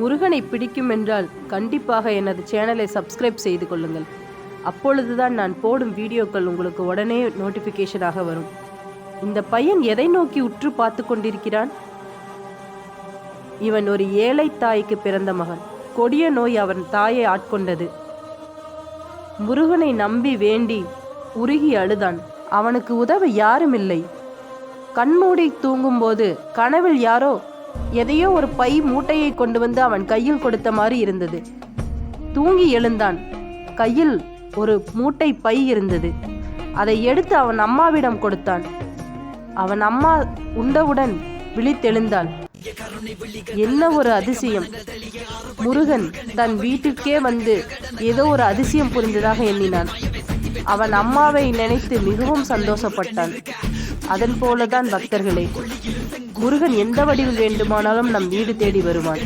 முருகனை பிடிக்கும் என்றால் கண்டிப்பாக எனது சேனலை சப்ஸ்கிரைப் செய்து கொள்ளுங்கள். அப்பொழுதுதான் நான் போடும் வீடியோக்கள் உங்களுக்கு உடனே நோட்டிஃபிகேஷனாக வரும். இந்த பையன் எதை நோக்கி உற்று பார்த்து கொண்டிருக்கிறான்? இவன் ஒரு ஏழை தாய்க்கு பிறந்த மகன். கொடிய நோய் அவன் தாயை ஆட்கொண்டது. முருகனை நம்பி வேண்டி உருகி அழுதான். அவனுக்கு உதவ யாரும் இல்லை. கண்மூடி தூங்கும்போது கனவில் யாரோ எதையோ ஒரு பை மூட்டையை கொண்டு வந்து அவன் கையில் கொடுத்த மாதிரி இருந்தது. தூங்கி எழுந்தான். கையில் ஒரு மூட்டை பை இருந்தது. அதை எடுத்து அவன் அம்மாவிடம் கொடுத்தான். அவன் அம்மா உண்டவுடன் விழித்தெழுந்தாள். என்ன ஒரு அதிசயம்! முருகன் தன் வீட்டுக்கே வந்து ஏதோ ஒரு அதிசயம் புரிந்ததாக எண்ணினான். அவன் அம்மாவை நினைத்து மிகவும் சந்தோஷப்பட்டான். அதன் போலதான் பக்தர்களே, முருகன் எந்த வடிவில் வேண்டுமானாலும் நம் வீடு தேடி வருவான்.